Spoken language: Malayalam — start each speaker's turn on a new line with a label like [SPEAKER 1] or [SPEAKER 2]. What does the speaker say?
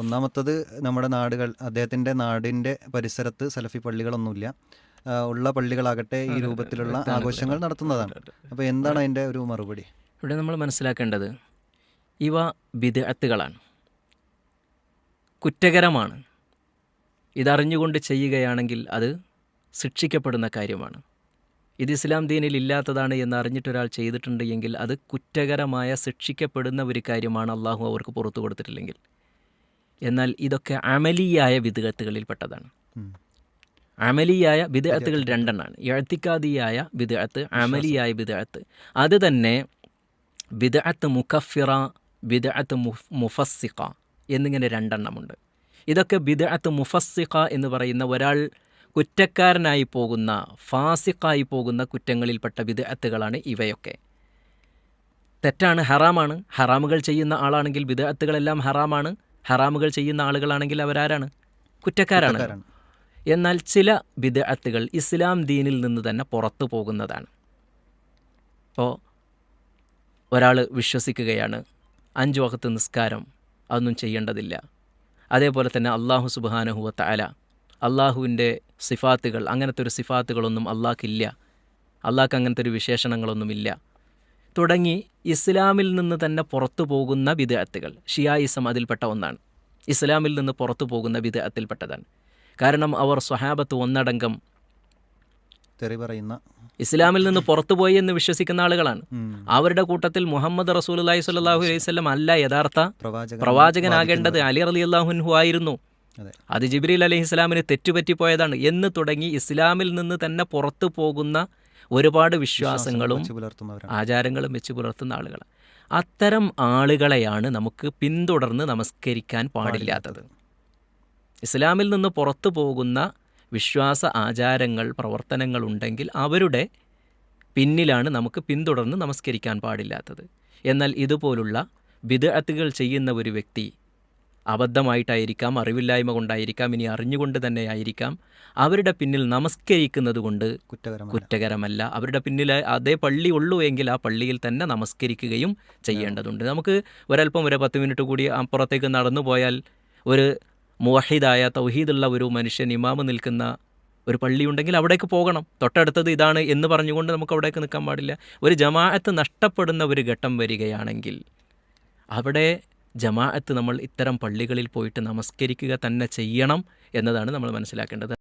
[SPEAKER 1] ഒന്നാമത്തത് നമ്മുടെ അദ്ദേഹത്തിൻ്റെ നാടിൻ്റെ പരിസരത്ത് സലഫി പള്ളികളൊന്നുമില്ല. ഉള്ള പള്ളികളാകട്ടെ ഈ രൂപത്തിലുള്ള ആഘോഷങ്ങൾ നടത്തുന്നതാണ്. അപ്പോൾ എന്താണ് അതിൻ്റെ ഒരു മറുപടി?
[SPEAKER 2] ഇവിടെ നമ്മൾ മനസ്സിലാക്കേണ്ടത് ഇവ ബിദ്അത്തുകളാണ്, കുറ്റകരമാണ്. ഇതറിഞ്ഞുകൊണ്ട് ചെയ്യുകയാണെങ്കിൽ അത് ശിക്ഷിക്കപ്പെടുന്ന കാര്യമാണ്. ഇത് ഇസ്ലാം ദീനിൽ ഇല്ലാത്തതാണ് എന്ന് അറിഞ്ഞിട്ടൊരാൾ ചെയ്തിട്ടുണ്ട് എങ്കിൽ അത് കുറ്റകരമായ ശിക്ഷിക്കപ്പെടുന്ന ഒരു കാര്യമാണ്, അള്ളാഹു അവർക്ക് പുറത്തു കൊടുത്തിട്ടില്ലെങ്കിൽ. എന്നാൽ ഇതൊക്കെ അമലിയായ ബിദ്അത്തുകളിൽപ്പെട്ടതാണ്. അമലിയായ ബിദ്അത്തുകൾ രണ്ടെണ്ണമാണ്: ഇഅ്തിഖാദിയായ ബിദ്അത്ത്, അമലിയായ ബിദ്അത്ത്. അത് തന്നെ ബിദ്അത്ത് മുകഫിറ, ബിദ്അത്ത് മുഫസ്സിഖ എന്നിങ്ങനെ രണ്ടെണ്ണമുണ്ട്. ഇതൊക്കെ ബിദ്അത്ത് മുഫസ്സിഖ എന്ന് പറയുന്ന ഒരാൾ കുറ്റക്കാരനായി പോകുന്ന, ഫാസിഖായി പോകുന്ന കുറ്റങ്ങളിൽപ്പെട്ട ബിദ്അത്തുകളാണ് ഇവയൊക്കെ. തെറ്റാണ്, ഹറാമാണ്. ഹറാമുകൾ ചെയ്യുന്ന ആളാണെങ്കിൽ ബിദ്അത്തുകളെല്ലാം ഹറാമാണ്. ഹറാമുകൾ ചെയ്യുന്ന ആളുകളാണെങ്കിൽ അവരാരാണ്? കുറ്റക്കാരാണ്. എന്നാൽ ചില ബിദ്അത്തുകൾ ഇസ്ലാം ദീനിൽ നിന്ന് തന്നെ പുറത്തു പോകുന്നതാണ്. ഇപ്പോൾ ഒരാൾ വിശ്വസിക്കുകയാണ് 5 വഖത്ത് നിസ്കാരം അതൊന്നും ചെയ്യേണ്ടതില്ല. അതേപോലെ തന്നെ അള്ളാഹു സുബ്ഹാനഹു വ തആല, അള്ളാഹുവിൻ്റെ സിഫാത്തുകൾ, അങ്ങനത്തെ ഒരു സിഫാത്തുകളൊന്നും അള്ളാഹ്ക്കില്ല, അള്ളാഹ്ക്ക് അങ്ങനത്തെ ഒരു വിശേഷണങ്ങളൊന്നുമില്ല തുടങ്ങി ഇസ്ലാമിൽ നിന്ന് തന്നെ പുറത്തു പോകുന്ന ബിദ്അത്തുകൾ. ഷിയായിസം അതിൽപ്പെട്ട ഒന്നാണ്, ഇസ്ലാമിൽ നിന്ന് പുറത്തു പോകുന്ന ബിദ്അത്തിൽപ്പെട്ടതാണ്. കാരണം അവർ സ്വഹാബത്ത് ഒന്നടങ്കം
[SPEAKER 1] തെറി പറയുന്ന,
[SPEAKER 2] ഇസ്ലാമിൽ നിന്ന് പുറത്തുപോയി എന്ന് വിശ്വസിക്കുന്ന ആളുകളാണ്. അവരുടെ കൂട്ടത്തിൽ മുഹമ്മദ് റസൂലുള്ളാഹി സ്വല്ലല്ലാഹു അലൈഹി വസല്ലം അല്ല യഥാർത്ഥ പ്രവാചകനാകേണ്ടത്, അലി റളിയല്ലാഹു അൻഹു ആയിരുന്നു. അത് ജിബ്രീൽ അലൈഹിസ്സലാമിന് തെറ്റുപറ്റിപ്പോയതാണ് എന്ന് തുടങ്ങി ഇസ്ലാമിൽ നിന്ന് തന്നെ പുറത്തു പോകുന്ന ഒരുപാട് വിശ്വാസങ്ങളും ആചാരങ്ങളും വെച്ച് പുലർത്തുന്ന ആളുകളാണ്. അത്തരം ആളുകളെയാണ് നമുക്ക് പിന്തുടർന്ന് നമസ്കരിക്കാൻ പാടില്ലാത്തത്. ഇസ്ലാമിൽ നിന്ന് പുറത്തു പോകുന്ന വിശ്വാസ ആചാരങ്ങൾ, പ്രവർത്തനങ്ങളുണ്ടെങ്കിൽ അവരുടെ പിന്നിലാണ് നമുക്ക് പിന്തുടർന്ന് നമസ്കരിക്കാൻ പാടില്ലാത്തത്. എന്നാൽ ഇതുപോലുള്ള ബിദ്അത്തുകൾ ചെയ്യുന്ന ഒരു വ്യക്തി അബദ്ധമായിട്ടായിരിക്കാം, അറിവില്ലായ്മ കൊണ്ടായിരിക്കാം, ഇനി അറിഞ്ഞുകൊണ്ട് തന്നെ ആയിരിക്കാം, അവരുടെ പിന്നിൽ നമസ്കരിക്കുന്നത് കൊണ്ട് കുറ്റകരമല്ല. അവരുടെ പിന്നിൽ അതേ പള്ളി ഉള്ളൂ എങ്കിൽ ആ പള്ളിയിൽ തന്നെ നമസ്കരിക്കുകയും ചെയ്യേണ്ടതുണ്ട്. നമുക്ക് ഒരല്പം ഒരു 10 മിനിറ്റ് കൂടി അപ്പുറത്തേക്ക് നടന്നു പോയാൽ ഒരു മുവഹിദായ തൗഹീദുള്ള ഒരു മനുഷ്യൻ ഇമാമ് നിൽക്കുന്ന ഒരു പള്ളിയുണ്ടെങ്കിൽ അവിടേക്ക് പോകണം. തൊട്ടടുത്തത് ഇതാണ് എന്ന് പറഞ്ഞുകൊണ്ട് നമുക്ക് അവിടേക്ക് നിൽക്കാൻ പാടില്ല. ഒരു ജമാഅത്ത് നഷ്ടപ്പെടുന്ന ഒരു ഘട്ടം വരികയാണെങ്കിൽ അവിടെ ജമാഅത്ത് നമ്മൾ ഇത്തരം പള്ളികളിൽ പോയിട്ട് നമസ്കരിക്കുക തന്നെ ചെയ്യണം എന്നതാണ് നമ്മൾ മനസ്സിലാക്കേണ്ടത്.